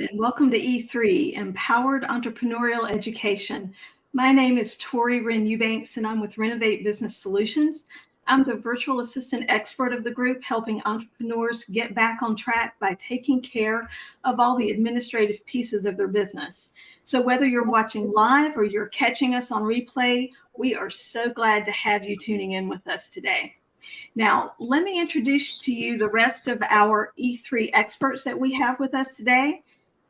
and welcome to E3, Empowered Entrepreneurial Education. My name is Tori Wren Eubanks, and I'm with Renovate Business Solutions. I'm the virtual assistant expert of the group, helping entrepreneurs get back on track by taking care of all the administrative pieces of their business. So whether you're watching live or you're catching us on replay, we are so glad to have you tuning in with us today. Now, let me introduce to you the rest of our E3 experts that we have with us today.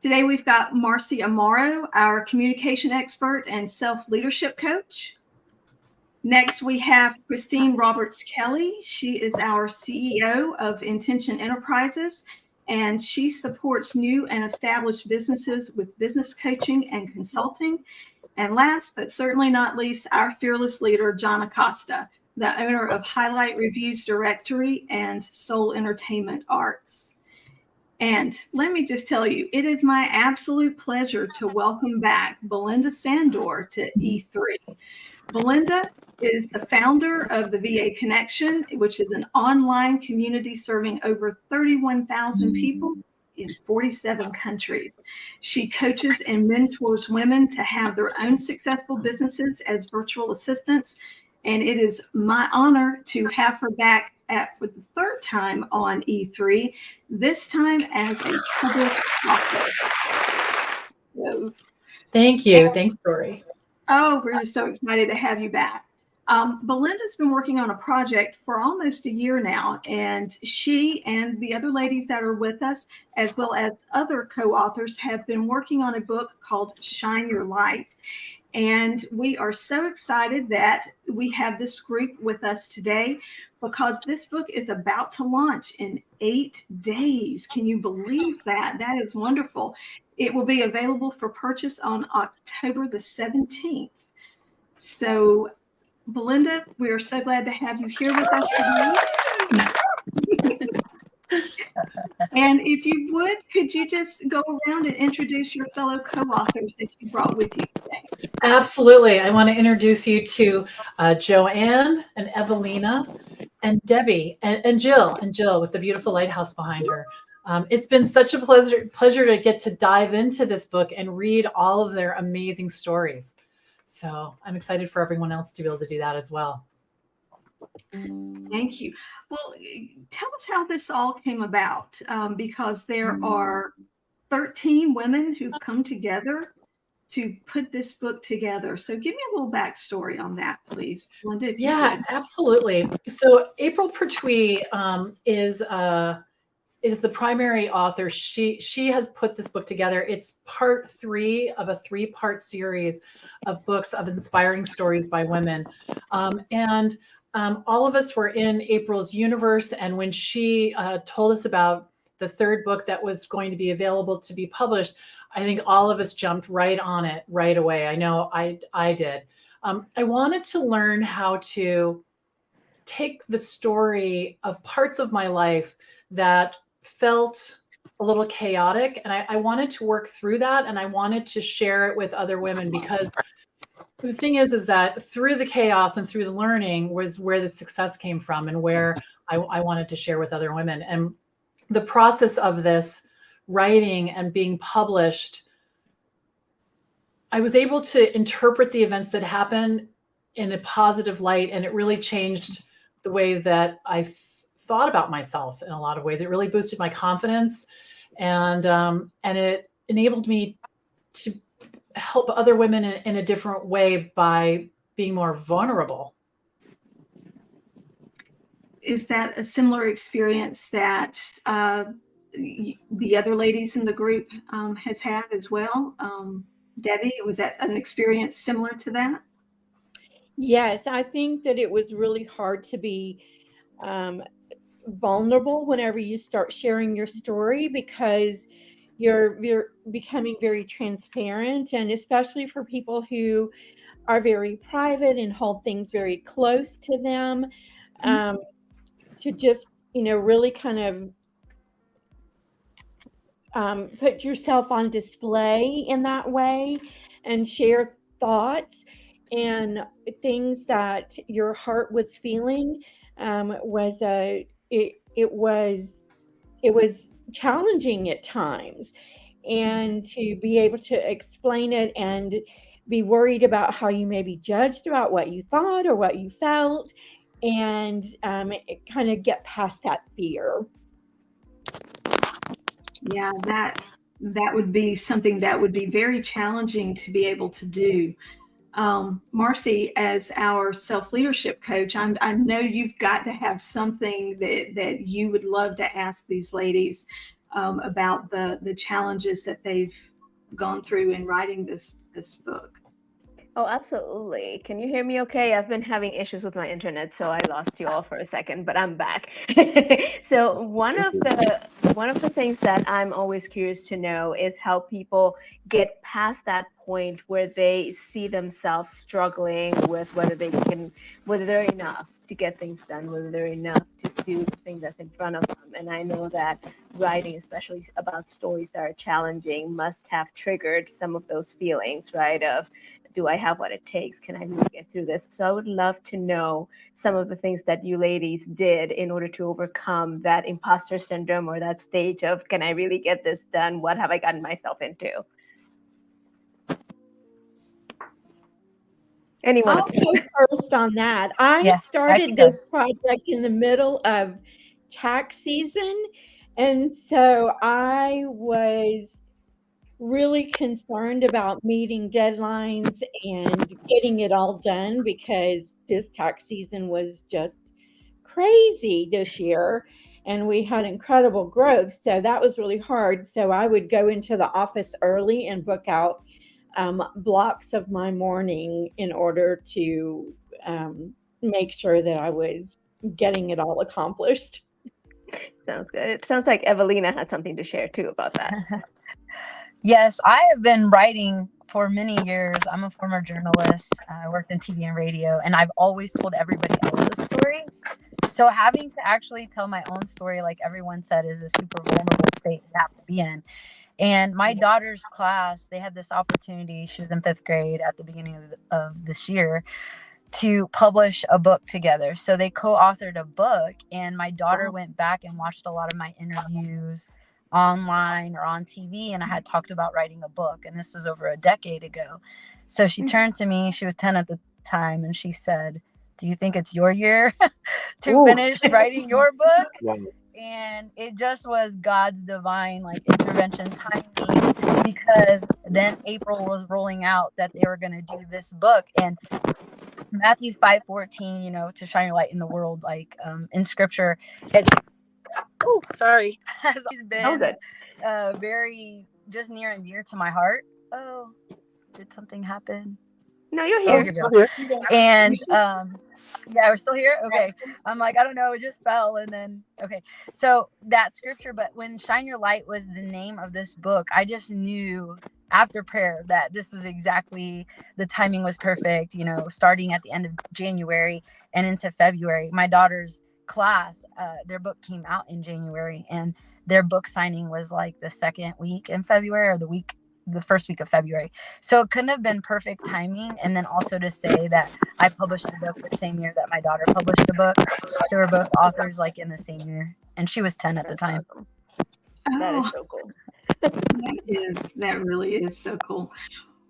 Today, we've got Marcy Amaro, our communication expert and self-leadership coach. Next, we have Christine Roberts-Kelly. She is our CEO of Intention Enterprises, and she supports new and established businesses with business coaching and consulting. And last, but certainly not least, our fearless leader, John Acosta, the owner of Highlight Reviews Directory and Soul Entertainment Arts. And let me just tell you, it is my absolute pleasure to welcome back Belinda Sandor to E3. Belinda is the founder of the VA Connection, which is an online community serving over 31,000 people in 47 countries. She coaches and mentors women to have their own successful businesses as virtual assistants. And it is my honor to have her back for the third time on E3, this time as a published author. So, thank you. Thanks, Tori. Oh, we're just so excited to have you back. Belinda's been working on a project for almost a year now, and she and the other ladies that are with us, as well as other co-authors, have been working on a book called Shine Your Light. And we are so excited that we have this group with us today because this book is about to launch in 8 days. Can you believe that? That is wonderful. It will be available for purchase on October the 17th. So, Belinda, we are so glad to have you here with us today. And if you would, could you just go around and introduce your fellow co-authors that you brought with you today? Absolutely. I want to introduce you to Joanne and Evelina and Debbie and Jill with the beautiful lighthouse behind her. It's been such a pleasure to get to dive into this book and read all of their amazing stories. So I'm excited for everyone else to be able to do that as well. Thank you. Well, tell us how this all came about, because there are 13 women who've come together to put this book together. So give me a little backstory on that, please, Belinda. Yeah, absolutely. So April Pertwee is the primary author. She has put this book together. It's part 3 of a 3-part series of books of inspiring stories by women. All of us were in April's universe. And when she told us about the 3rd book that was going to be available to be published, I think all of us jumped right on it right away. I know I did. I wanted to learn how to take the story of parts of my life that felt a little chaotic. And I wanted to work through that. And I wanted to share it with other women, because the thing is that through the chaos and through the learning was where the success came from, and where I wanted to share with other women. And the process of this writing and being published, I was able to interpret the events that happened in a positive light. And it really changed the way that I thought about myself in a lot of ways. It really boosted my confidence, and it enabled me to help other women in a different way by being more vulnerable. Is that a similar experience that the other ladies in the group has had as well? Debbie, was that an experience similar to that? Yes, I think that it was really hard to be vulnerable whenever you start sharing your story, because you're becoming very transparent, and especially for people who are very private and hold things very close to them, to just, really kind of put yourself on display in that way and share thoughts and things that your heart was feeling, it was challenging at times. and to be able to explain it and be worried about how you may be judged about what you thought or what you felt, and kind of get past that fear. Yeah, that would be something that would be very challenging to be able to do. Marcy, as our self-leadership coach, I know you've got to have something that you would love to ask these ladies about the challenges that they've gone through in writing this book. Oh, absolutely. Can you hear me okay? I've been having issues with my internet, so I lost you all for a second, but I'm back. So one of the things that I'm always curious to know is how people get past that point where they see themselves struggling with whether they're enough to get things done, whether they're enough to do the thing that's in front of them. And I know that writing, especially about stories that are challenging, must have triggered some of those feelings, right? Of, do I have what it takes? Can I really get through this? So I would love to know some of the things that you ladies did in order to overcome that imposter syndrome or that stage of, can I really get this done? What have I gotten myself into? Anyone? I'll go first on that. I Yeah, I started can go. this project in the middle of tax season, and so I was really concerned about meeting deadlines and getting it all done because this tax season was just crazy this year and we had incredible growth. So that was really hard. So I would go into the office early and book out blocks of my morning in order to make sure that I was getting it all accomplished. Sounds good. It sounds like Evelina had something to share too about that. Yes, I have been writing for many years. I'm a former journalist. I worked in TV and radio, and I've always told everybody else's story. So having to actually tell my own story, like everyone said, is a super vulnerable state you have to be in. And my daughter's class, they had this opportunity. She was in 5th grade at the beginning of this year to publish a book together. So they co-authored a book, and my daughter went back and watched a lot of my interviews online or on TV, and I had talked about writing a book, and this was over a decade ago. So she turned to me, she was 10 at the time, and she said, "Do you think it's your year to finish writing your book?" Wow. And it just was God's divine intervention timing, because then April was rolling out that they were going to do this book, and Matthew 5:14, to shine your light in the world, in scripture, has always been very just near and dear to my heart. Oh, did something happen? No, you're Oh, here. here we go. And yeah, we're still here. Okay. I'm like, I don't know, it just fell. And then okay. So that scripture, but when Shine Your Light was the name of this book, I just knew after prayer that this was exactly, the timing was perfect, starting at the end of January and into February. My daughter's class, their book came out in January, and their book signing was like the second week in February, or the first week of February. So it couldn't have been perfect timing. And then also to say that I published the book the same year that my daughter published the book. They were both authors in the same year, and she was 10 at the time. Awesome. That is so cool. That really is so cool.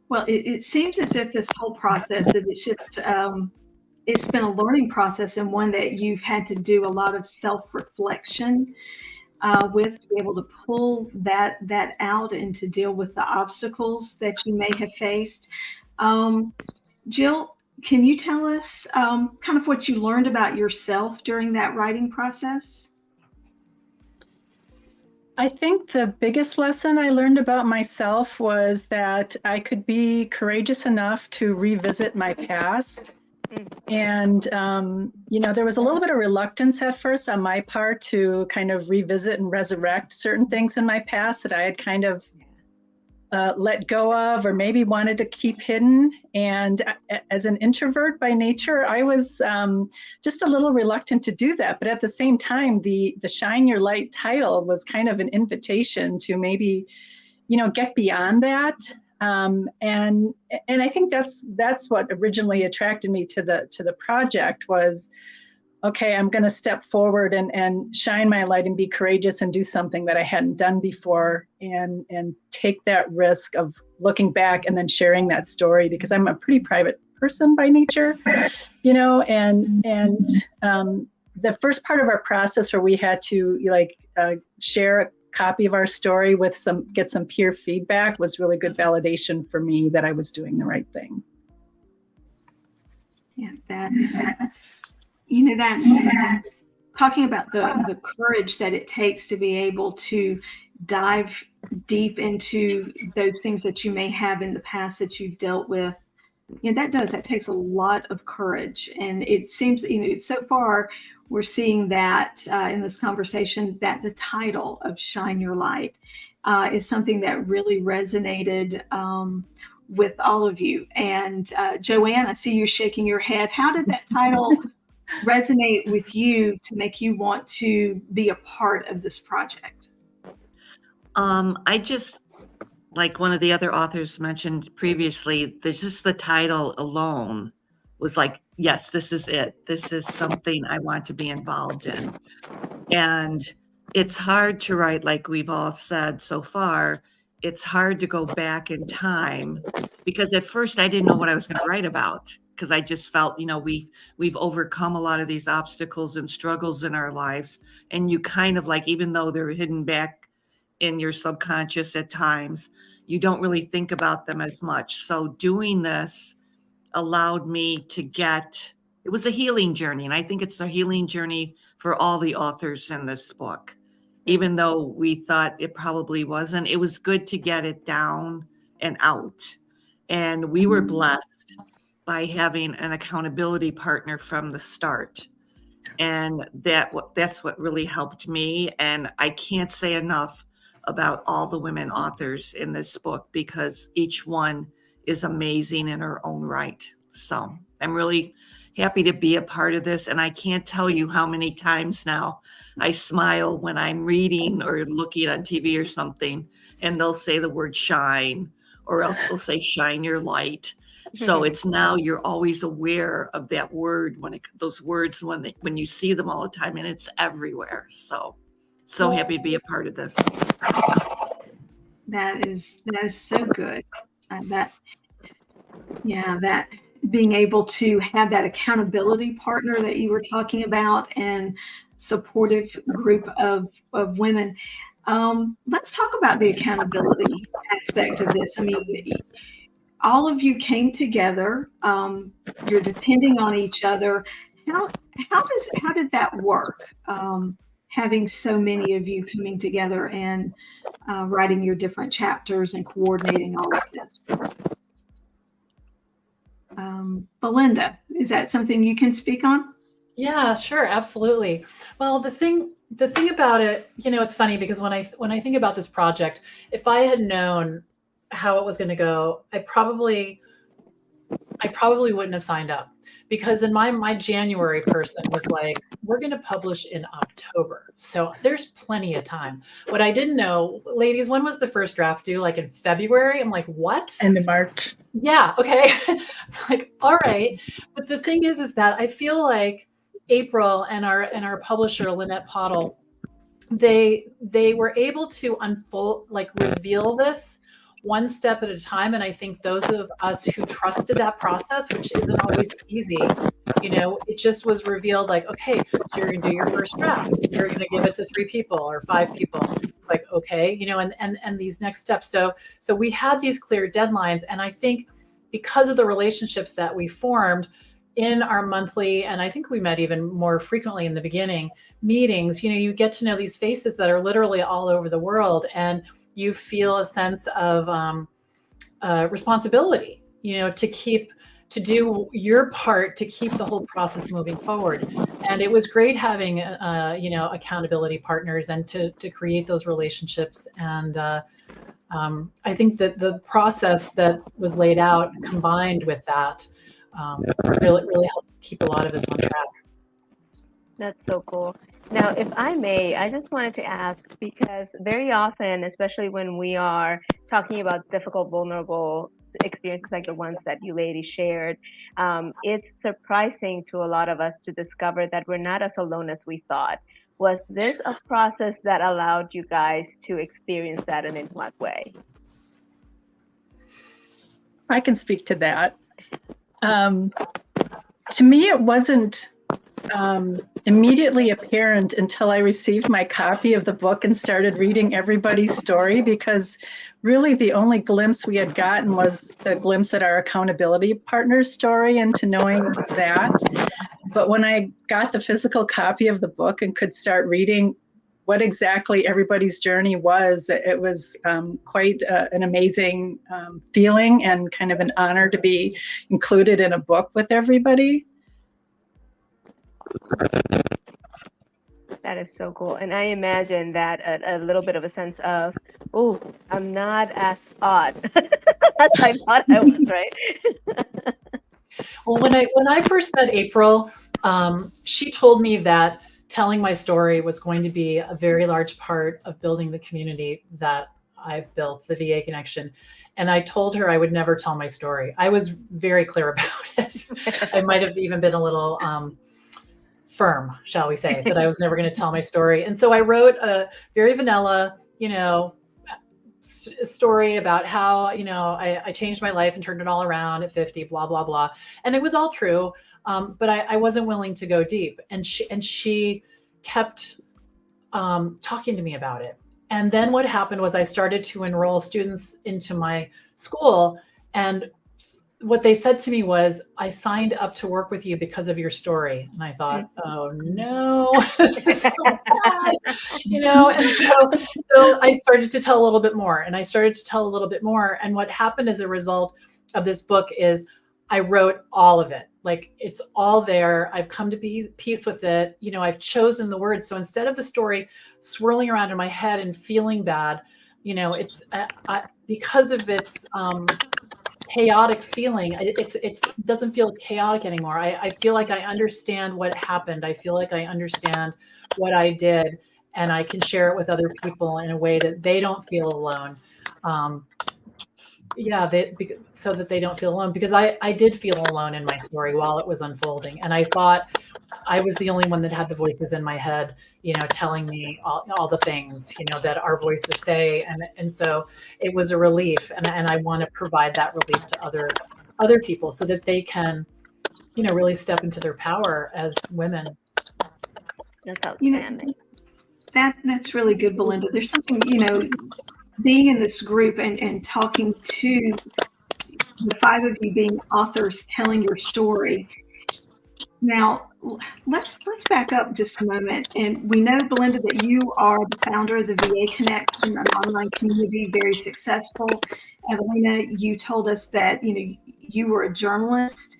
Well, it seems as if this whole process, that it's just it's been a learning process, and one that you've had to do a lot of self-reflection with, to be able to pull that out and to deal with the obstacles that you may have faced. Jill, can you tell us kind of what you learned about yourself during that writing process? I think the biggest lesson I learned about myself was that I could be courageous enough to revisit my past. And, there was a little bit of reluctance at first on my part to kind of revisit and resurrect certain things in my past that I had kind of let go of, or maybe wanted to keep hidden. And as an introvert by nature, I was just a little reluctant to do that. But at the same time, the Shine Your Light title was kind of an invitation to maybe, get beyond that. And I think that's what originally attracted me to the project, was okay, I'm going to step forward and shine my light and be courageous and do something that I hadn't done before, and take that risk of looking back and then sharing that story, because I'm a pretty private person by nature, you know, and the first part of our process where we had to share a copy of our story with get some peer feedback was really good validation for me that I was doing the right thing. Yeah, that's talking about the courage that it takes to be able to dive deep into those things that you may have in the past that you've dealt with. That takes a lot of courage. And it seems, so far we're seeing that in this conversation, that the title of Shine Your Light is something that really resonated with all of you. And Joanne, I see you shaking your head. How did that title resonate with you to make you want to be a part of this project? I just, like one of the other authors mentioned previously, just the title alone was like, yes, this is it. This is something I want to be involved in. And it's hard to write, like we've all said so far, it's hard to go back in time, because at first I didn't know what I was going to write about, because I just felt, we've overcome a lot of these obstacles and struggles in our lives. And you kind of like, even though they're hidden back in your subconscious at times, you don't really think about them as much. So doing this allowed me to it was a healing journey. And I think it's a healing journey for all the authors in this book. Even though we thought it probably wasn't, it was good to get it down and out. And we were blessed by having an accountability partner from the start. And that's what really helped me. And I can't say enough about all the women authors in this book, because each one is amazing in her own right. So I'm really happy to be a part of this. And I can't tell you how many times now I smile when I'm reading or looking on TV or something, and they'll say the word shine, or else they'll say shine your light. So it's now you're always aware of that word those words when you see them all the time, and it's everywhere. So happy to be a part of this. That is so good. That being able to have that accountability partner that you were talking about, and supportive group of women. Let's talk about the accountability aspect of this. I mean, all of you came together. You're depending on each other. How did that work? Having so many of you coming together and writing your different chapters and coordinating all of this. Belinda, is that something you can speak on? Yeah, sure, absolutely. Well, the thing about it, it's funny, because when I think about this project, if I had known how it was going to go, I probably wouldn't have signed up, because in my January person was like, we're going to publish in October. So there's plenty of time. What I didn't know, ladies, when was the first draft due? Like in February? I'm like, what? End of March. Yeah. Okay. It's like, all right. But the thing is that I feel like April and our publisher, Lynette Pottle, they were able to reveal this one step at a time. And I think those of us who trusted that process, which isn't always easy, it just was revealed like, okay, so you're going to do your first draft. You're going to give it to 3 people or 5 people. It's like, okay, and these next steps. So we had these clear deadlines. And I think because of the relationships that we formed in our monthly, and I think we met even more frequently in the beginning, meetings, you get to know these faces that are literally all over the world. And you feel a sense of responsibility, to do your part to keep the whole process moving forward. And it was great having, accountability partners and to create those relationships. And I think that the process that was laid out combined with that really helped keep a lot of us on track. That's so cool. Now, if I may, I just wanted to ask because very often, especially when we are talking about difficult, vulnerable experiences like the ones that you ladies shared, it's surprising to a lot of us to discover that we're not as alone as we thought. Was this a process that allowed you guys to experience that, and in what way? I can speak to that. To me, it wasn't immediately apparent until I received my copy of the book and started reading everybody's story, because really the only glimpse we had gotten was the glimpse at our accountability partner's story and to knowing that. But when I got the physical copy of the book and could start reading what exactly everybody's journey was, it was quite an amazing feeling and kind of an honor to be included in a book with everybody. That is so cool. And I imagine that a little bit of a sense of, oh, I'm not as odd as I thought I was, right? Well, when I first met April, she told me that telling my story was going to be a very large part of building the community that I've built, the VA Connection. And I told her I would never tell my story. I was very clear about it. I might have even been a little firm, shall we say, that I was never going to tell my story. And so I wrote a very vanilla, story about how, I changed my life and turned it all around at 50, blah, blah, blah. And it was all true. But I wasn't willing to go deep. And she kept talking to me about it. And then what happened was I started to enroll students into my school. And what they said to me was, I signed up to work with you because of your story. And I thought, oh no, this is so bad, and so I started to tell a little bit more, and I started to tell a little bit more. And what happened as a result of this book is I wrote all of it. Like, it's all there. I've come to peace with it. I've chosen the words. So instead of the story swirling around in my head and feeling bad, it's because of its chaotic feeling. It doesn't feel chaotic anymore. I feel like I understand what happened. I feel like I understand what I did, and I can share it with other people in a way that they don't feel alone. So that they don't feel alone, because I did feel alone in my story while it was unfolding. And I thought I was the only one that had the voices in my head, telling me all the things, that our voices say. And so it was a relief. And I want to provide that relief to other people so that they can, really step into their power as women. That's outstanding. That's really good, Belinda. There's something, being in this group and talking to the five of you being authors telling your story. Now, let's back up just a moment. And we know, Belinda, that you are the founder of the VA Connection, an online community, very successful. Evelina, you told us that, you were a journalist.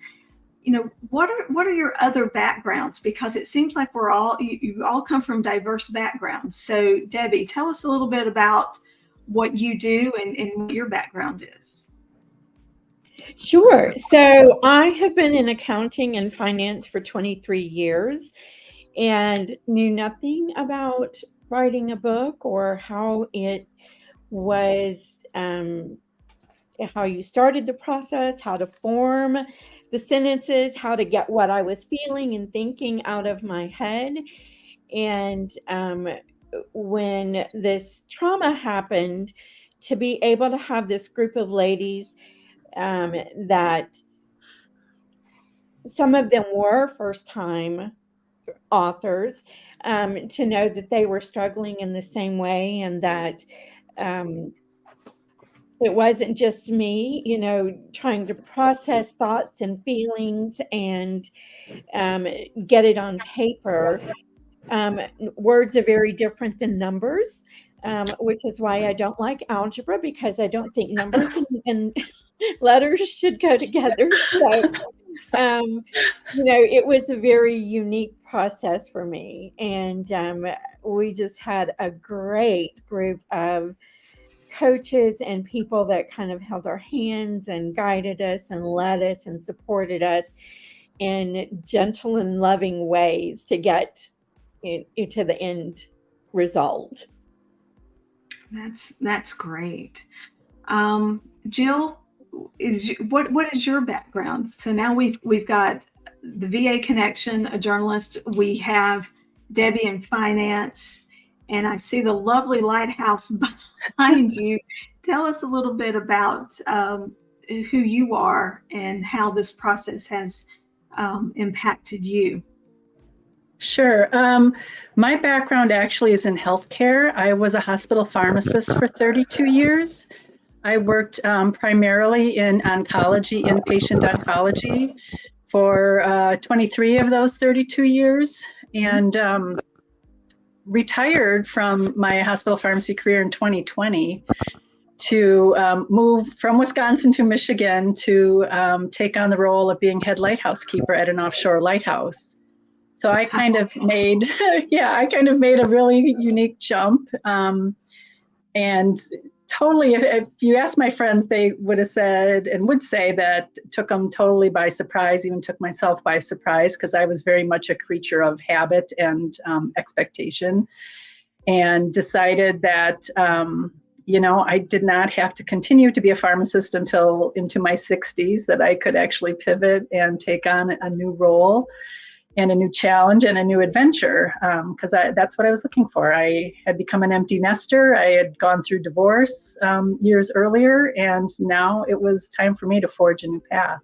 What are your other backgrounds? Because it seems like you all come from diverse backgrounds. So Debbie, tell us a little bit about what you do and what your background is. Sure. So I have been in accounting and finance for 23 years and knew nothing about writing a book or how it was, how you started the process, how to form the sentences, how to get what I was feeling and thinking out of my head. And when this trauma happened, to be able to have this group of ladies that some of them were first-time authors, to know that they were struggling in the same way, and that it wasn't just me, trying to process thoughts and feelings and get it on paper. Words are very different than numbers, which is why I don't like algebra, because I don't think numbers and letters should go together. So, it was a very unique process for me. And we just had a great group of coaches and people that kind of held our hands and guided us and led us and supported us in gentle and loving ways to get into the end result. That's great. Jill, what is your background? So now we've got the VA connection, a journalist. We have Debbie in finance, and I see the lovely lighthouse behind you. Tell us a little bit about who you are and how this process has impacted you. Sure. My background actually is in healthcare. I was a hospital pharmacist for 32 years. I worked primarily in oncology, inpatient oncology, for 23 of those 32 years, and retired from my hospital pharmacy career in 2020 to move from Wisconsin to Michigan to take on the role of being head lighthouse keeper at an offshore lighthouse. So I kind of made, I kind of made a really unique jump. And totally, if you ask my friends, they would have said and would say that it took them totally by surprise, even took myself by surprise, because I was very much a creature of habit and expectation, and decided that, I did not have to continue to be a pharmacist until into my 60s, that I could actually pivot and take on a new role and a new challenge and a new adventure, because that's what I was looking for. I had become an empty nester. I had gone through divorce years earlier, and now it was time for me to forge a new path.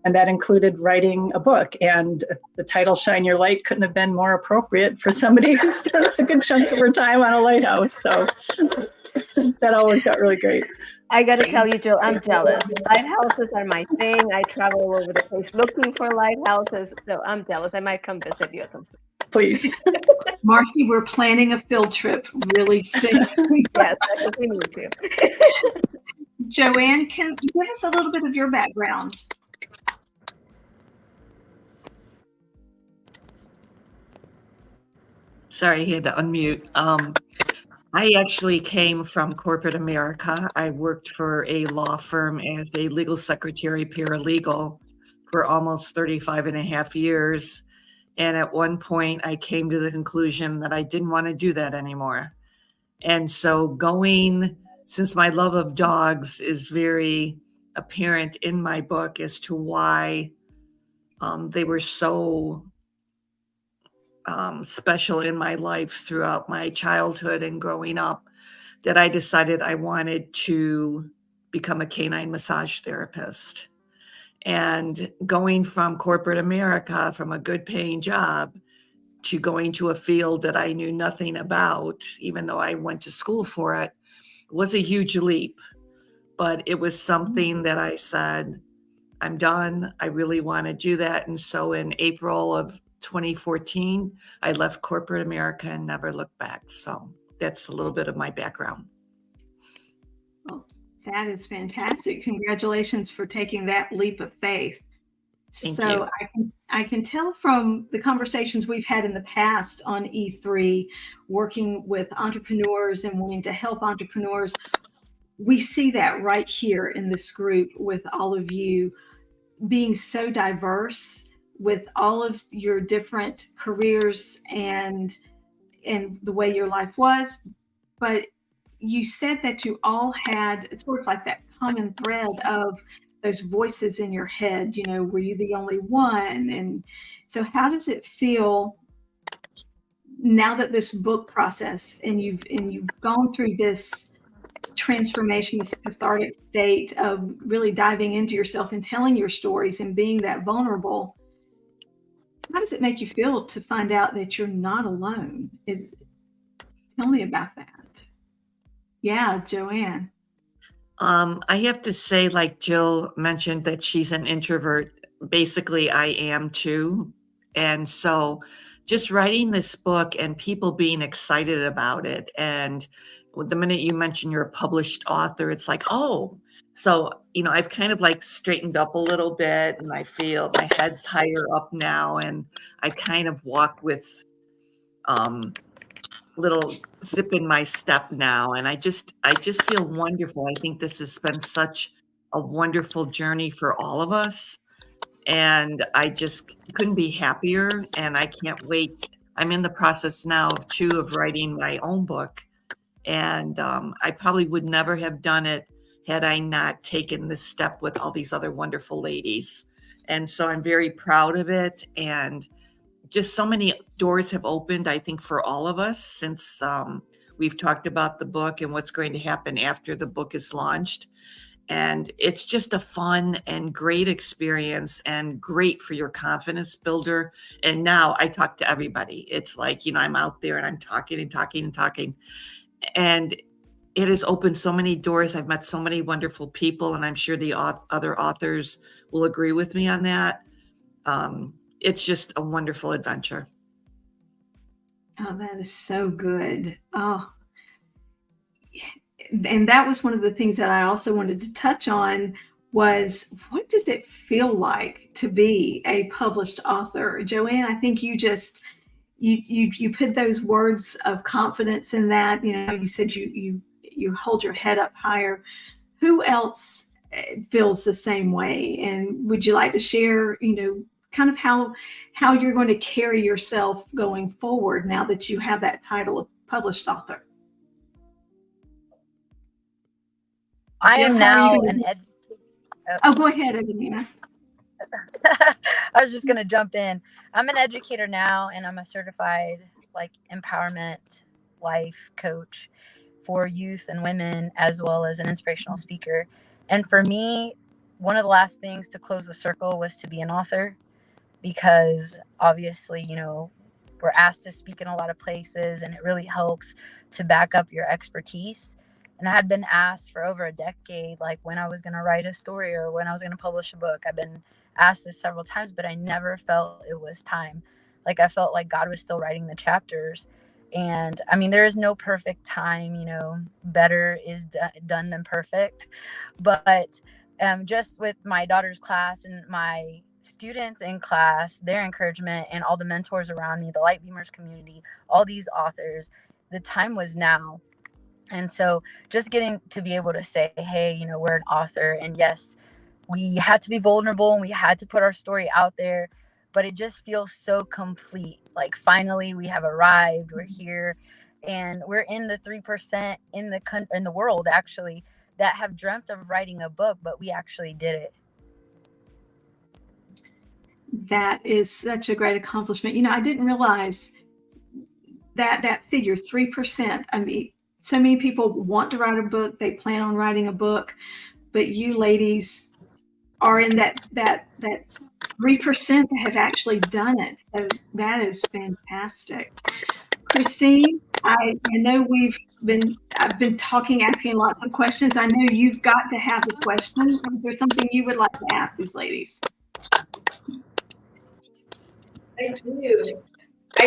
And that included writing a book, and the title Shine Your Light couldn't have been more appropriate for somebody who spends a good chunk of her time on a lighthouse. So that all worked out really great. I got to tell you, Jill, I'm jealous. Lighthouses are my thing. I travel all over the place looking for lighthouses. So I'm jealous. I might come visit you at some point. Please. Marcy, we're planning a field trip really soon. Yes, I think we need to. Joanne, can you give us a little bit of your background? Sorry, I had to unmute. I actually came from corporate America. I worked for a law firm as a legal secretary paralegal for almost 35 and a half years. And at one point, I came to the conclusion that I didn't want to do that anymore. And so since my love of dogs is very apparent in my book as to why they were so special in my life throughout my childhood and growing up, that I decided I wanted to become a canine massage therapist. And going from corporate America, from a good paying job, to going to a field that I knew nothing about, even though I went to school for it, was a huge leap. But it was something that I said, I'm done. I really want to do that. And so in April of 2014, I left corporate America and never looked back. So that's a little bit of my background. Well, that is fantastic. Congratulations for taking that leap of faith. Thank you. I can tell from the conversations we've had in the past on E3, working with entrepreneurs and wanting to help entrepreneurs, we see that right here in this group with all of you being so diverse with all of your different careers and the way your life was. But you said that you all had, it's sort of like that common thread of those voices in your head, were you the only one? And so how does it feel now that this book process and you've gone through this transformation, this cathartic state of really diving into yourself and telling your stories and being that vulnerable, how does it make you feel to find out that you're not alone? Tell me about that. Yeah, Joanne. I have to say, like Jill mentioned, that she's an introvert. Basically, I am too. And so just writing this book and people being excited about it, and the minute you mention you're a published author, it's like, oh, so, I've kind of like straightened up a little bit, and I feel my head's higher up now, and I kind of walk with little zip in my step now. And I just feel wonderful. I think this has been such a wonderful journey for all of us. And I just couldn't be happier. And I can't wait. I'm in the process now of writing my own book. And I probably would never have done it had I not taken this step with all these other wonderful ladies. And so I'm very proud of it. And just so many doors have opened, I think, for all of us since we've talked about the book and what's going to happen after the book is launched. And it's just a fun and great experience and great for your confidence builder. And now I talk to everybody. It's like, I'm out there and I'm talking and talking and talking. And it has opened so many doors. I've met so many wonderful people, and I'm sure the other authors will agree with me on that. It's just a wonderful adventure. Oh, that is so good. Oh, and that was one of the things that I also wanted to touch on was, what does it feel like to be a published author? Joanne, I think you just you put those words of confidence in that. You said you hold your head up higher. Who else feels the same way? And would you like to share, kind of how you're going to carry yourself going forward now that you have that title of published author? I am now an Oh, go ahead, Evelina. I was just going to jump in. I'm an educator now, and I'm a certified empowerment life coach for youth and women, as well as an inspirational speaker. And for me, one of the last things to close the circle was to be an author, because obviously, we're asked to speak in a lot of places, and it really helps to back up your expertise. And I had been asked for over a decade, when I was going to write a story or when I was going to publish a book. I've been asked this several times, but I never felt it was time. I felt like God was still writing the chapters. And I mean, there is no perfect time, better is done than perfect. But just with my daughter's class and my students in class, their encouragement, and all the mentors around me, the Light Beamers community, all these authors, the time was now. And so just getting to be able to say, hey, we're an author, and yes, we had to be vulnerable and we had to put our story out there, but it just feels so complete. Finally we have arrived, we're here, and we're in the 3% in the world actually that have dreamt of writing a book, but we actually did it. That is such a great accomplishment. I didn't realize that figure, 3%. I mean, so many people want to write a book, they plan on writing a book, but you ladies are in that 3% that have actually done it. So that is fantastic. Christine, I know I've been talking, asking lots of questions. I know you've got to have a question. Is there something you would like to ask these ladies? I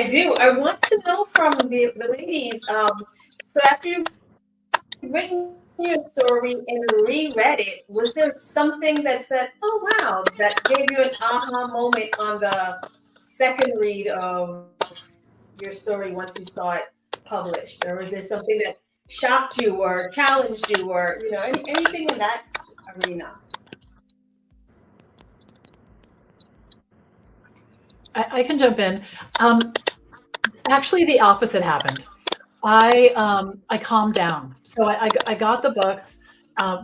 do. I want to know from the ladies. So after you've written your story and reread it, was there something that said, "Oh wow," that gave you an aha moment on the second read of your story once you saw it published, or was there something that shocked you or challenged you, or anything in that arena? I can jump in. Actually, the opposite happened. I calmed down. So I got the books, I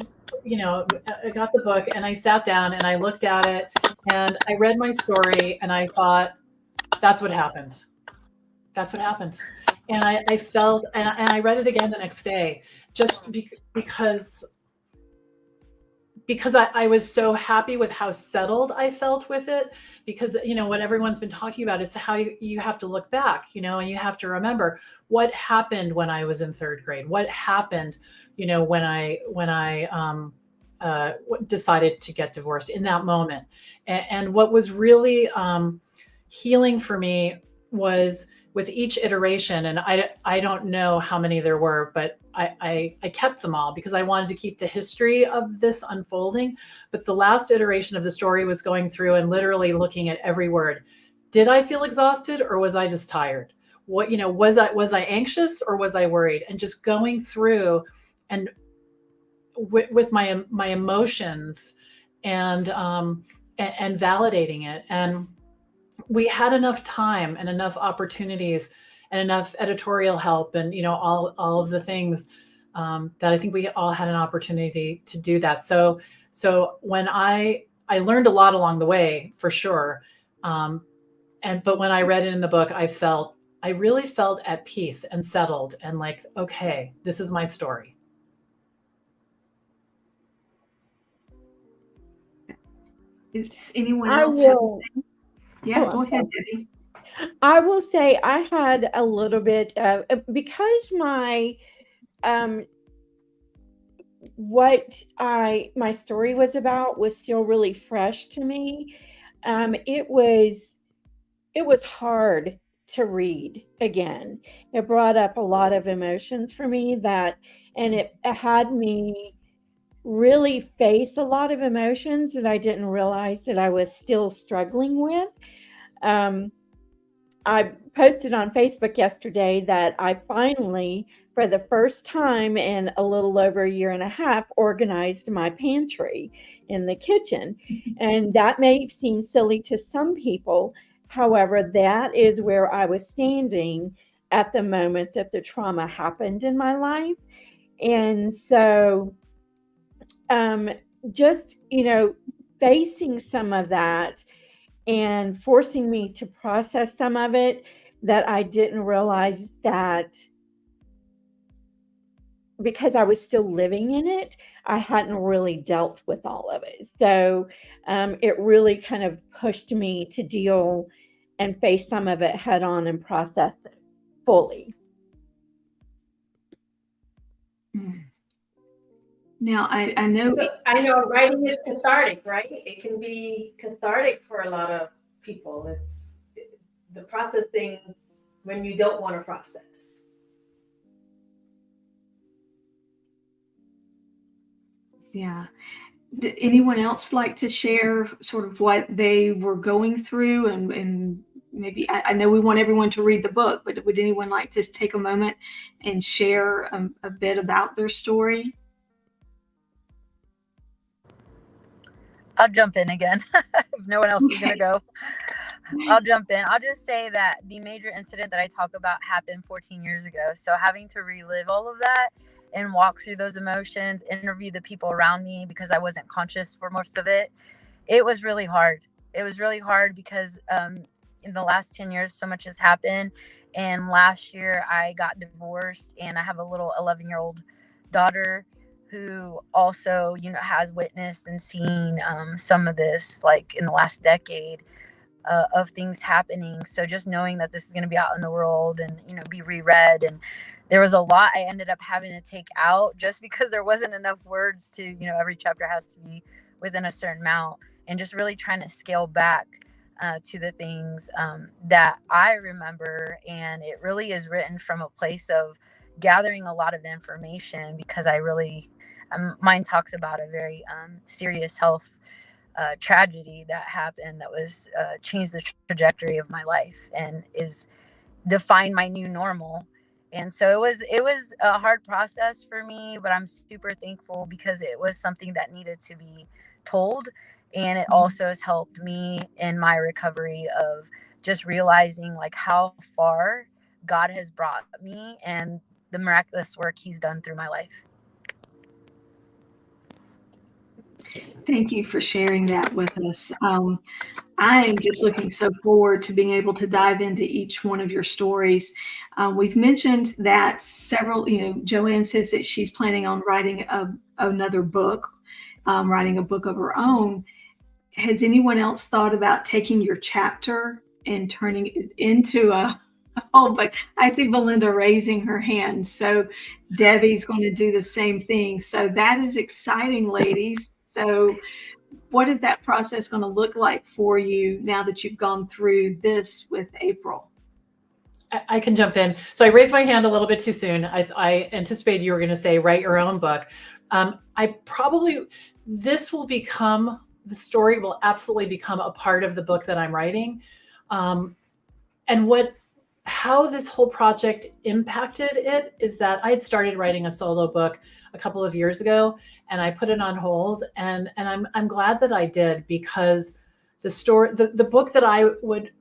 got the book, and I sat down and I looked at it and I read my story and I thought, that's what happened. That's what happened. And I felt, and I read it again the next day, just because I was so happy with how settled I felt with it. Because, what everyone's been talking about is how you have to look back, and you have to remember what happened when I was in third grade, what happened, when I decided to get divorced in that moment. And what was really healing for me was with each iteration, and I don't know how many there were, but I kept them all because I wanted to keep the history of this unfolding. But the last iteration of the story was going through and literally looking at every word. Did I feel exhausted, or was I just tired? What, was I anxious, or was I worried? And just going through and with my emotions and validating it. And we had enough time and enough opportunities and enough editorial help and, you know, all of the things that I think we all had an opportunity to do that. So when I learned a lot along the way, for sure. But when I read it in the book, I really felt at peace and settled and like, okay, this is my story. Is anyone I else have the will. same? Yeah, Oh, go I'm ahead, sorry. Debbie. I will say I had a little bit of because um my story was about was still really fresh to me. It was hard to read again. It brought up a lot of emotions for me and it had me really face a lot of emotions that I didn't realize that I was still struggling with. Um, I posted on Facebook yesterday that I finally, for the first time in a little over a year and a half, organized my pantry in the kitchen. And that may seem silly to some people. However, that is where I was standing at the moment that the trauma happened in my life. And so, um, just, facing some of that and forcing me to process some of it that I didn't realize that because I was still living in it, I hadn't really dealt with all of it. So it really kind of pushed me to deal and face some of it head on and process it fully. Now, I know. So I know writing is cathartic, right? It can be cathartic for a lot of people. It's the processing when you don't want to process. Yeah. Did anyone else like to share sort of what they were going through and maybe I know we want everyone to read the book, but would anyone like to take a moment and share a bit about their story? I'll jump in again. If no one else is going to Okay. go, I'll jump in. I'll just say that the major incident that I talk about happened 14 years ago. So having to relive all of that and walk through those emotions, interview the people around me because I wasn't conscious for most of it, it was really hard. It was really hard because in the last 10 years, so much has happened. And last year, I got divorced, and I have a little 11-year-old daughter who also, has witnessed and seen some of this, like in the last decade of things happening. So just knowing that this is going to be out in the world and, be reread. And there was a lot I ended up having to take out just because there wasn't enough words to, every chapter has to be within a certain amount, and just really trying to scale back to the things that I remember. And it really is written from a place of gathering a lot of information because I really, mine talks about a very serious health tragedy that happened that was changed the trajectory of my life and is defined my new normal. And so it was a hard process for me, but I'm super thankful because it was something that needed to be told. And it also has helped me in my recovery of just realizing like how far God has brought me and the miraculous work he's done through my life. Thank you for sharing that with us. I am just looking so forward to being able to dive into each one of your stories. We've mentioned that several, Joanne says that she's planning on writing another book, writing a book of her own. Has anyone else thought about taking your chapter and turning it into a whole book? I see Belinda raising her hand. So Debbie's going to do the same thing. So that is exciting, ladies. So what is that process going to look like for you now that you've gone through this with April? I can jump in. So I raised my hand a little bit too soon. I anticipated you were going to say write your own book. The story will absolutely become a part of the book that I'm writing. And how this whole project impacted it is that I had started writing a solo book a couple of years ago, and I put it on hold. And I'm glad that I did, because the book that I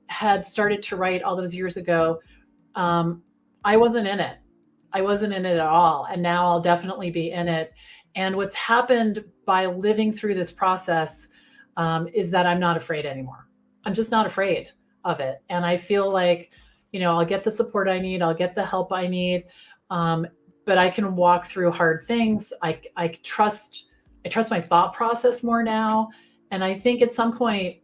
had started to write all those years ago, I wasn't in it. I wasn't in it at all. And now I'll definitely be in it. And what's happened by living through this process is that I'm not afraid anymore. I'm just not afraid of it. And I feel like, I'll get the support I need. I'll get the help I need. But I can walk through hard things. I trust my thought process more now. And I think at some point,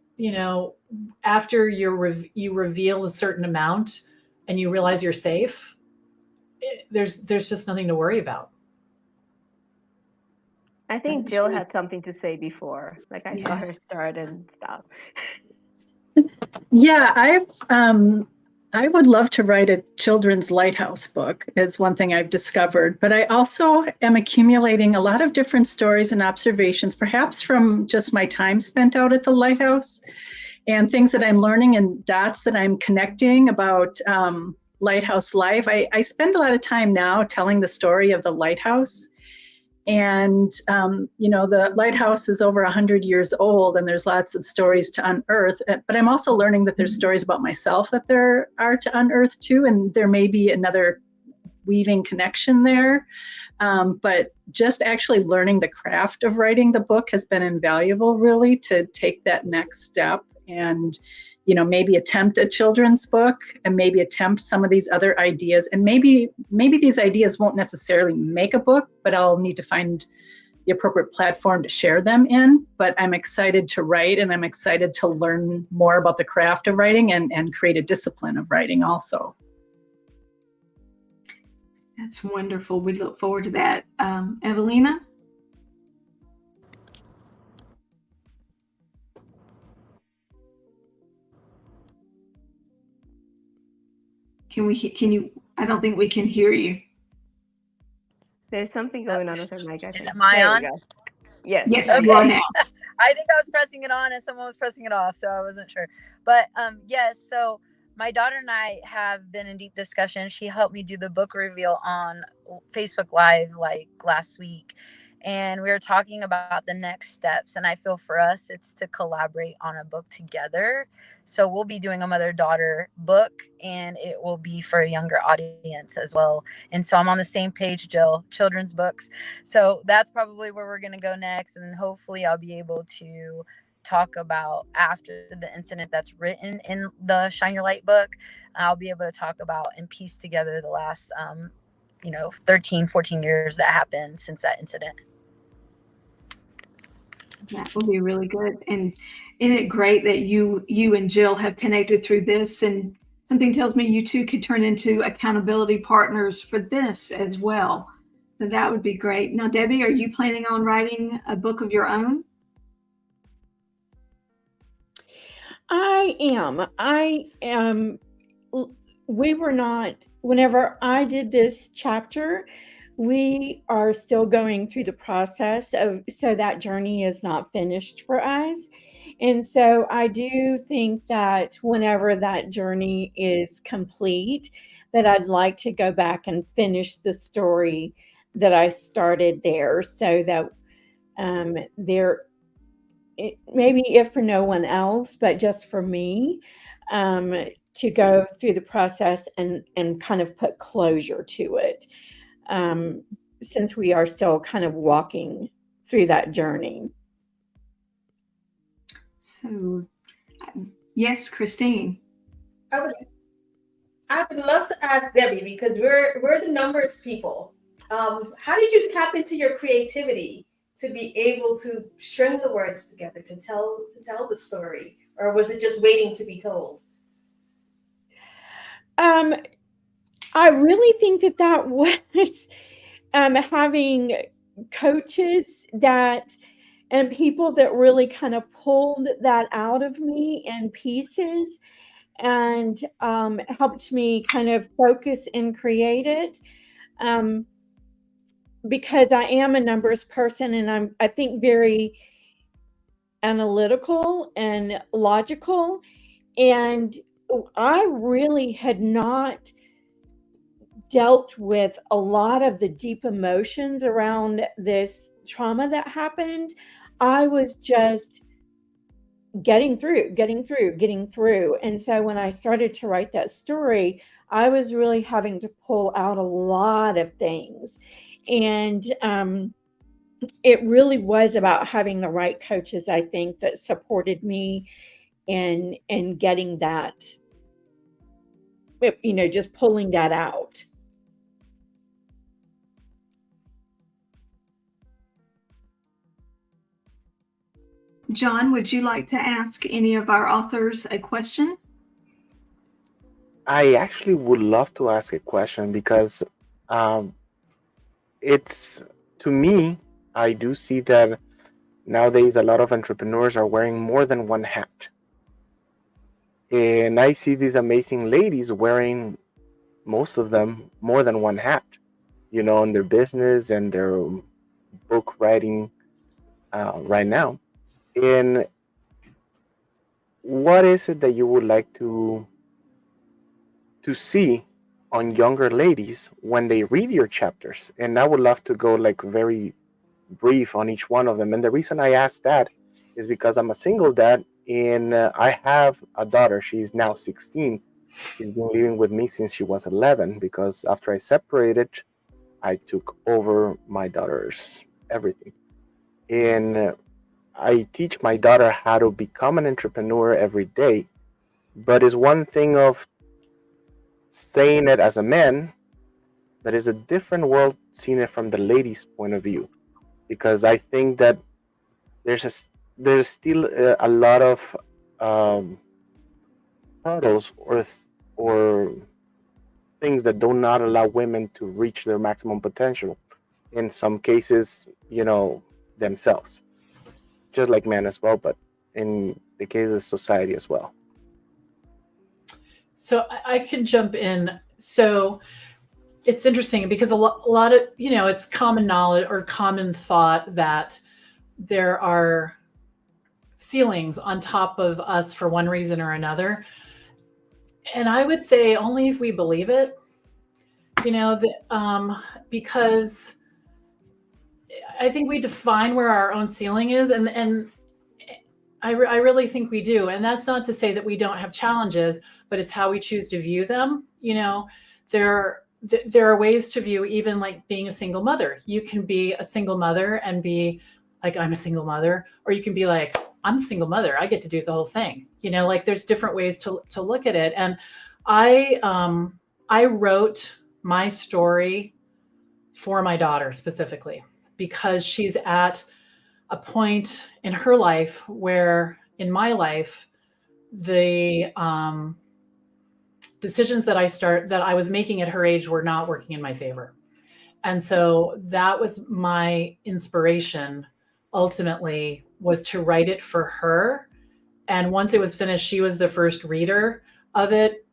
after you reveal a certain amount and you realize you're safe, there's just nothing to worry about. I think Jill had something to say before. Like I saw her start and stop. Yeah, I would love to write a children's lighthouse book, is one thing I've discovered. But I also am accumulating a lot of different stories and observations, perhaps from just my time spent out at the lighthouse, and things that I'm learning and dots that I'm connecting about lighthouse life. I spend a lot of time now telling the story of the lighthouse. And, the lighthouse is over 100 years old, and there's lots of stories to unearth. But I'm also learning that there's stories about myself that there are to unearth too. And there may be another weaving connection there. But just actually learning the craft of writing the book has been invaluable, really, to take that next step and maybe attempt a children's book and maybe attempt some of these other ideas. And maybe these ideas won't necessarily make a book, but I'll need to find the appropriate platform to share them in. But I'm excited to write, and I'm excited to learn more about the craft of writing and create a discipline of writing also. That's wonderful. We look forward to that. Evelina? Can you, I don't think we can hear you. There's something going on with her mic. Is it my on? Yes. Yes, Okay. you are now. I think I was pressing it on and someone was pressing it off, so I wasn't sure. But yes, so my daughter and I have been in deep discussion. She helped me do the book reveal on Facebook Live like last week. And we were talking about the next steps. And I feel for us, it's to collaborate on a book together. So we'll be doing a mother-daughter book, and it will be for a younger audience as well. And so I'm on the same page, Jill, children's books. So that's probably where we're going to go next. And hopefully I'll be able to talk about, after the incident that's written in the Shine Your Light book, I'll be able to talk about and piece together the last 13, 14 years that happened since that incident. That will be really good. And isn't it great that you and Jill have connected through this? And something tells me you two could turn into accountability partners for this as well. So that would be great. Now, Debbie, are you planning on writing a book of your own? I am. We were not, whenever I did this chapter, we are still going through the process so that journey is not finished for us. And so I do think that whenever that journey is complete, that I'd like to go back and finish the story that I started there, so that maybe if for no one else, but just for me, to go through the process and kind of put closure to it, since we are still kind of walking through that journey. So, yes, Christine. I would love to ask Debbie, because we're the numbers people. How did you tap into your creativity to be able to string the words together to tell the story, or was it just waiting to be told? I really think that was having coaches and people that really kind of pulled that out of me in pieces and helped me kind of focus and create it. Because I am a numbers person, and I think very analytical and logical, and I really had not dealt with a lot of the deep emotions around this trauma that happened. I was just getting through. And so when I started to write that story, I was really having to pull out a lot of things. And it really was about having the right coaches, I think, that supported me in getting that, just pulling that out. John, would you like to ask any of our authors a question? I actually would love to ask a question because it's, to me, I do see that nowadays a lot of entrepreneurs are wearing more than one hat. And I see these amazing ladies wearing, most of them, more than one hat, in their business and their book writing right now. And what is it that you would like to see on younger ladies when they read your chapters? And I would love to go like very brief on each one of them. And the reason I ask that is because I'm a single dad, and I have a daughter. She's now 16. She's been living with me since she was 11, because after I separated, I took over my daughter's everything. And I teach my daughter how to become an entrepreneur every day. But it's one thing of saying it as a man, but it's a different world seeing it from the lady's point of view. Because I think that there's still a lot of hurdles or things that do not allow women to reach their maximum potential. In some cases, themselves, just like men as well, but in the case of society as well. So I can jump in. So it's interesting because a lot of, it's common knowledge or common thought that there are ceilings on top of us for one reason or another. And I would say only if we believe it, because I think we define where our own ceiling is. And I really think we do. And that's not to say that we don't have challenges, but it's how we choose to view them. There are ways to view even like being a single mother. You can be a single mother and be like, I'm a single mother, or you can be like, I'm a single mother, I get to do the whole thing. Like there's different ways to look at it. And I wrote my story for my daughter specifically because she's at a point in her life where in my life, the decisions that I was making at her age were not working in my favor. And so that was my inspiration ultimately, was to write it for her. And once it was finished, she was the first reader of it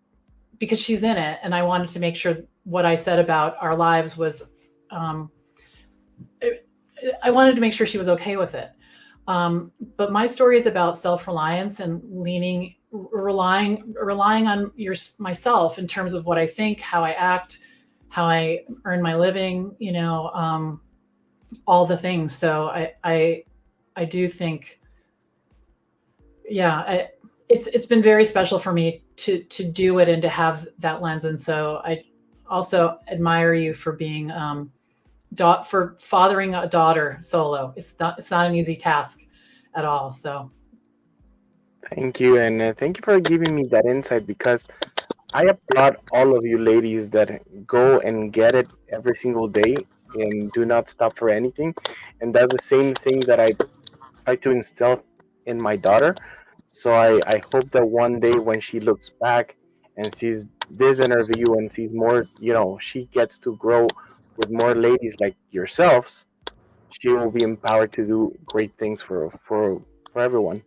because she's in it. And I wanted to make sure what I said about our lives was, I wanted to make sure she was okay with it. But my story is about self-reliance and relying on myself in terms of what I think, how I act, how I earn my living, all the things. So I do think, it's been very special for me to do it and to have that lens. And so I also admire you for being, for fathering a daughter solo. It's not an easy task at all. So thank you. And thank you for giving me that insight, because I applaud all of you ladies that go and get it every single day and do not stop for anything. And that's the same thing that I try to instill in my daughter. So I hope that one day when she looks back and sees this interview and sees more, she gets to grow with more ladies like yourselves, she will be empowered to do great things for everyone.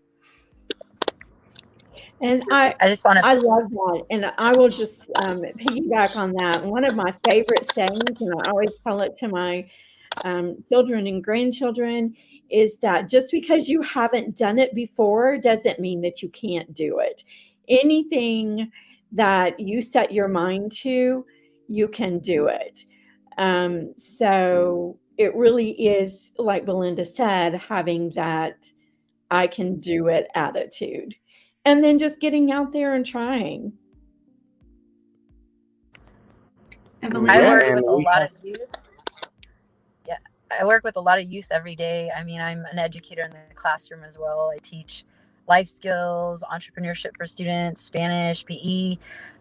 And I just want to. I love that. And I will just piggyback on that. One of my favorite sayings, and I always tell it to my children and grandchildren, is that just because you haven't done it before doesn't mean that you can't do it. Anything that you set your mind to, you can do it. So it really is, like Belinda said, having that I can do it attitude. And then just getting out there and trying. Evelyn? I Yeah, work and with a we lot have of youth. Yeah, I work with a lot of youth every day. I mean, I'm an educator in the classroom as well. I teach life skills, entrepreneurship for students, Spanish, PE.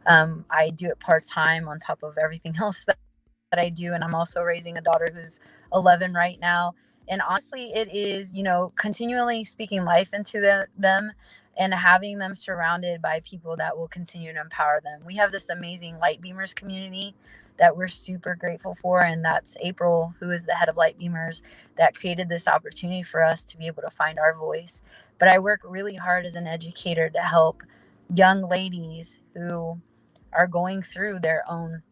I do it part-time on top of everything else that I do. And I'm also raising a daughter who's 11 right now. And honestly, it is, continually speaking life into them and having them surrounded by people that will continue to empower them. We have this amazing Light Beamers community that we're super grateful for. And that's April, who is the head of Light Beamers, that created this opportunity for us to be able to find our voice. But I work really hard as an educator to help young ladies who are going through their own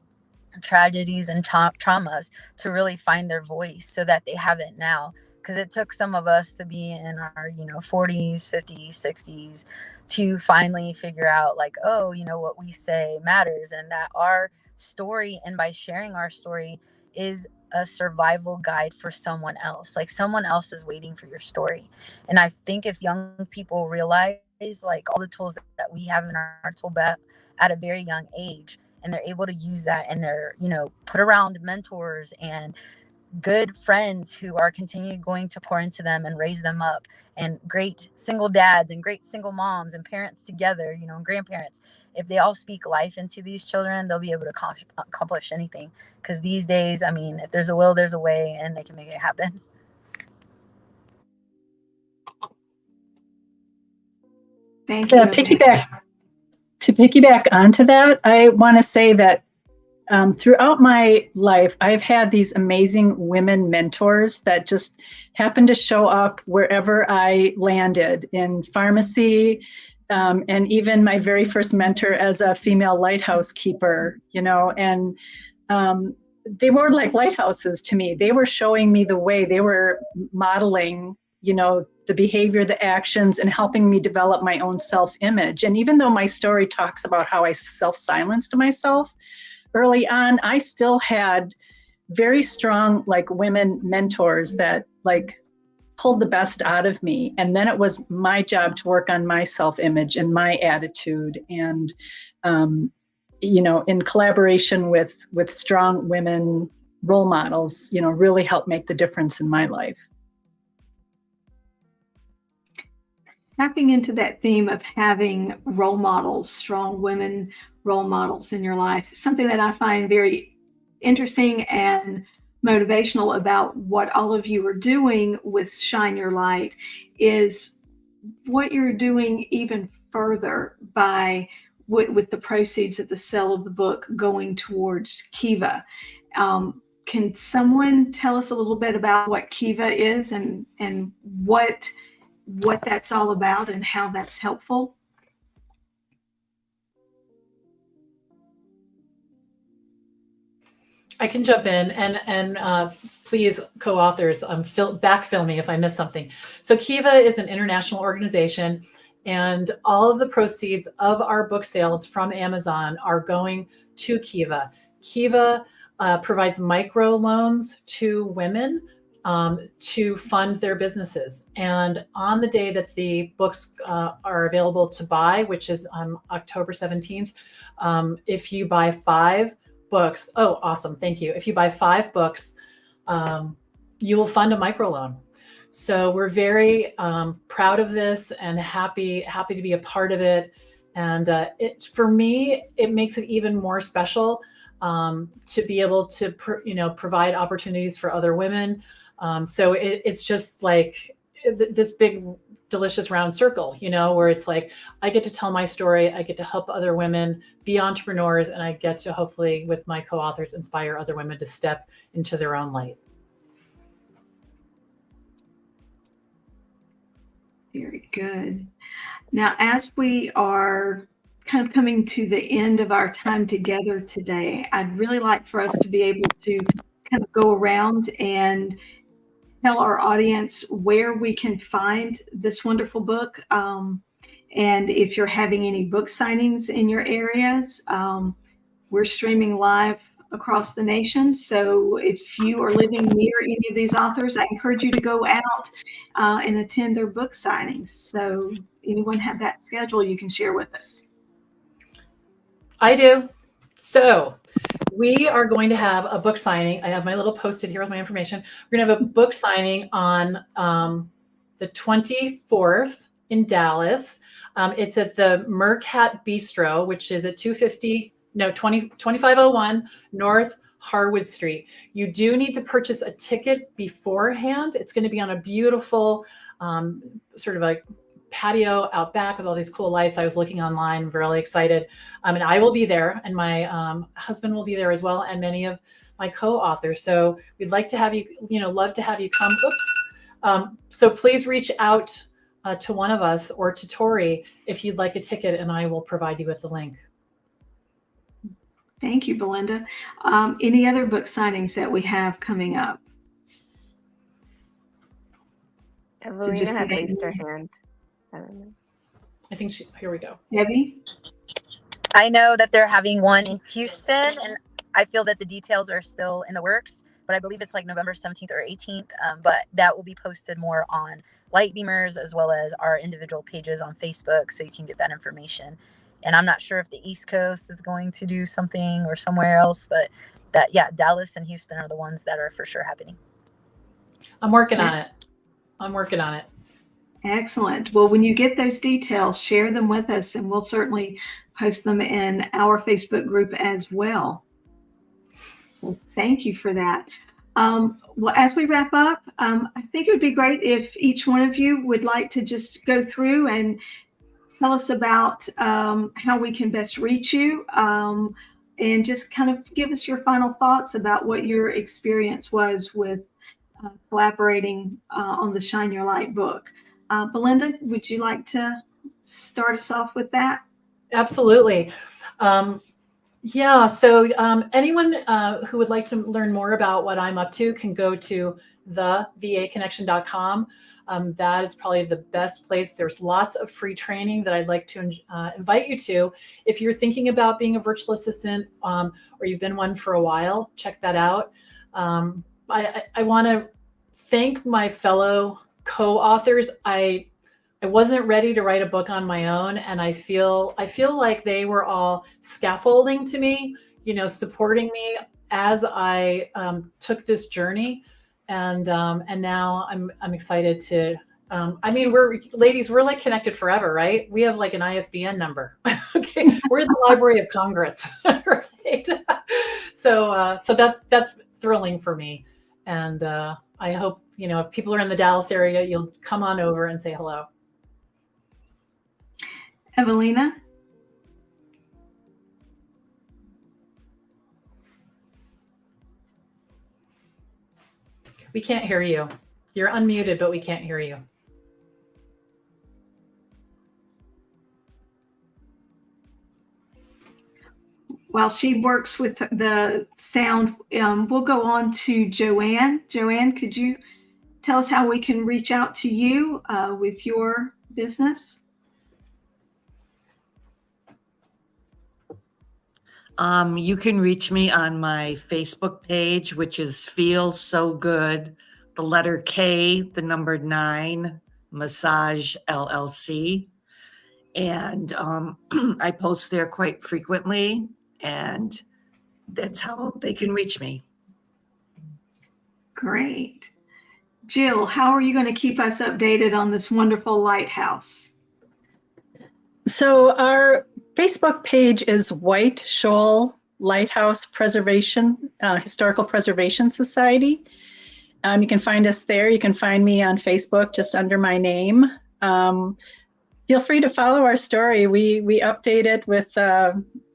tragedies and traumas to really find their voice so that they have it now, because it took some of us to be in our 40s, 50s, 60s to finally figure out, like, oh, what we say matters, and that our story, and by sharing our story, is a survival guide for someone else. Like, someone else is waiting for your story. And I think if young people realize, like, all the tools that we have in our tool belt at a very young age, and they're able to use that, and they're put around mentors and good friends who are continuing going to pour into them and raise them up, and great single dads and great single moms and parents together, and grandparents, if they all speak life into these children, they'll be able to accomplish anything. Because these days, I mean, if there's a will, there's a way, and they can make it happen. Thank you. To piggyback onto that, I want to say that throughout my life, I've had these amazing women mentors that just happened to show up wherever I landed, in pharmacy, and even my very first mentor as a female lighthouse keeper, and they were like lighthouses to me. They were showing me the way. They were modeling, the behavior, the actions, and helping me develop my own self-image. And even though my story talks about how I self-silenced myself early on, I still had very strong, like, women mentors that, like, pulled the best out of me. And then it was my job to work on my self-image and my attitude, and in collaboration with strong women role models, really helped make the difference in my life. Tapping into that theme of having role models, strong women role models in your life, something that I find very interesting and motivational about what all of you are doing with Shine Your Light is what you're doing even further by with the proceeds of the sale of the book going towards Kiva. Can someone tell us a little bit about what Kiva is and what that's all about and how that's helpful? I can jump in, and please, co-authors, backfill me if I miss something. So Kiva is an international organization, and all of the proceeds of our book sales from Amazon are going to Kiva. Kiva provides micro loans to women to fund their businesses. And on the day that the books are available to buy, which is on October 17th, if you buy 5 books, oh, awesome, thank you. If you buy 5 books, you will fund a microloan. So we're very proud of this and happy to be a part of it. And for me, it makes it even more special to be able to provide opportunities for other women. So it's just like this big delicious round circle, where it's like, I get to tell my story, I get to help other women be entrepreneurs, and I get to hopefully, with my co-authors, inspire other women to step into their own light. Very good. Now, as we are kind of coming to the end of our time together today, I'd really like for us to be able to kind of go around and tell our audience where we can find this wonderful book. And if you're having any book signings in your areas, we're streaming live across the nation. So if you are living near any of these authors, I encourage you to go out and attend their book signings. So anyone have that schedule you can share with us? I do. So we are going to have a book signing. I have my little post-it here with my information. We're going to have a book signing on the 24th in Dallas. It's at the Mercat Bistro, which is at 2501 North Harwood Street. You do need to purchase a ticket beforehand. It's going to be on a beautiful sort of like patio out back with all these cool lights. I was looking online, really excited. And I will be there, and my husband will be there as well, and many of my co-authors. So we'd like to have you, love to have you come. Oops. So please reach out to one of us or to Tori if you'd like a ticket, and I will provide you with the link. Thank you, Belinda. Any other book signings that we have coming up? Evelina had raised her hand. I don't know. I think here we go. Debbie? I know that they're having one in Houston, and I feel that the details are still in the works, but I believe it's like November 17th or 18th. But that will be posted more on Light Beamers as well as our individual pages on Facebook, so you can get that information. And I'm not sure if the East Coast is going to do something or somewhere else, but Dallas and Houston are the ones that are for sure happening. I'm working on it. Excellent. Well, when you get those details, share them with us, and we'll certainly post them in our Facebook group as well. So thank you for that. Well, as we wrap up, I think it would be great if each one of you would like to just go through and tell us about how we can best reach you, and just kind of give us your final thoughts about what your experience was with collaborating on the Shine Your Light book. Belinda, would you like to start us off with that? Absolutely. So anyone who would like to learn more about what I'm up to can go to thevaconnection.com. That is probably the best place. There's lots of free training that I'd like to invite you to. If you're thinking about being a virtual assistant or you've been one for a while, check that out. I want to thank my fellow co-authors. I wasn't ready to write a book on my own, and I feel like they were all scaffolding to me, supporting me as I took this journey, and now I'm excited to. We're like connected forever, right? We have like an ISBN number. Okay, we're in the Library of Congress, right? So that's thrilling for me, and I hope if people are in the Dallas area, you'll come on over and say hello. Evelina? We can't hear you. You're unmuted, but we can't hear you. While she works with the sound, we'll go on to Joanne. Joanne, could you tell us how we can reach out to you with your business? You can reach me on my Facebook page, which is Feel So Good, the letter K, the number 9, Massage LLC. And I post there quite frequently, and that's how they can reach me. Great. Jill, how are you going to keep us updated on this wonderful lighthouse? So our Facebook page is White Shoal Lighthouse Preservation, Historical Preservation Society. You can find us there. You can find me on Facebook just under my name. Feel free to follow our story. We update it with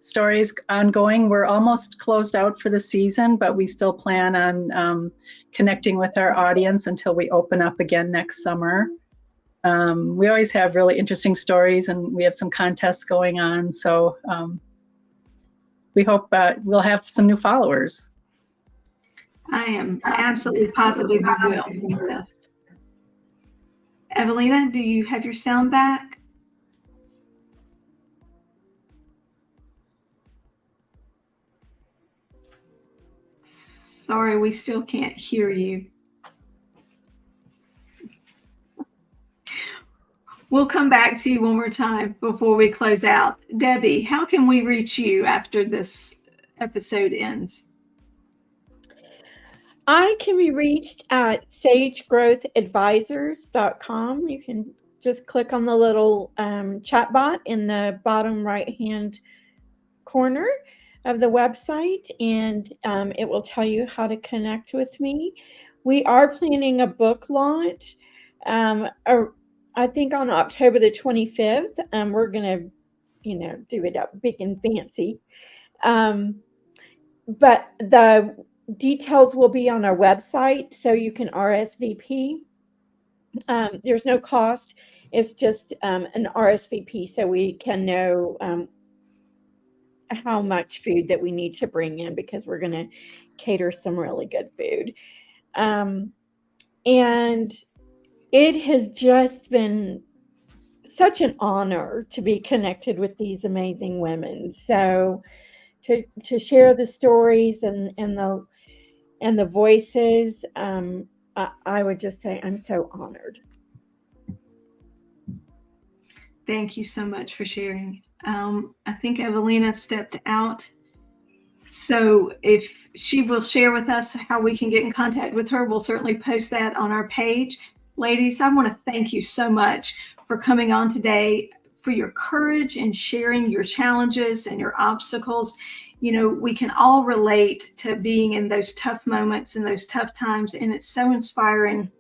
stories ongoing. We're almost closed out for the season, but we still plan on connecting with our audience until we open up again next summer. We always have really interesting stories, and we have some contests going on. So we hope we'll have some new followers. I am absolutely positive you will. Yes. Evelina, do you have your sound back? Sorry, we still can't hear you. We'll come back to you one more time before we close out. Debbie, how can we reach you after this episode ends? I can be reached at sagegrowthadvisors.com. You can just click on the little chat bot in the bottom right-hand corner of the website, and it will tell you how to connect with me. We are planning a book launch. I think on October the 25th, we're going to, do it up big and fancy. But the details will be on our website, so you can RSVP. There's no cost. It's just an RSVP, so we can know how much food that we need to bring in, because we're going to cater some really good food. And it has just been such an honor to be connected with these amazing women. So to share the stories and the voices, I would just say I'm so honored. Thank you so much for sharing. I think Evelina stepped out. So if she will share with us how we can get in contact with her, we'll certainly post that on our page. Ladies, I want to thank you so much for coming on today, for your courage and sharing your challenges and your obstacles. We can all relate to being in those tough moments and those tough times, and it's so inspiring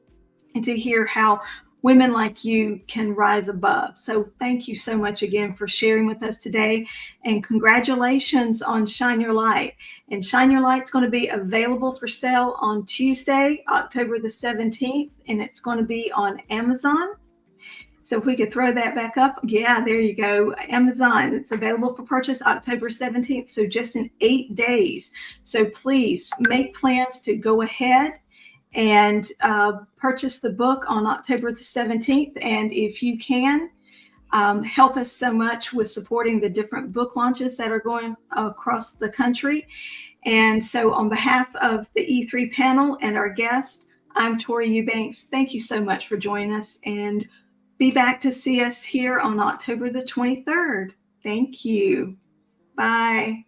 to hear how women like you can rise above. So thank you so much again for sharing with us today, and congratulations on Shine Your Light. And Shine Your Light's going to be available for sale on Tuesday, October the 17th, and it's going to be on Amazon. So if we could throw that back up. Yeah, there you go. Amazon. It's available for purchase October 17th. So just in 8 days. So please make plans to go ahead and purchase the book on October the 17th. And if you can, help us so much with supporting the different book launches that are going across the country. And so on behalf of the E3 panel and our guest, I'm Tori Eubanks. Thank you so much for joining us, and be back to see us here on October the 23rd. Thank you. Bye.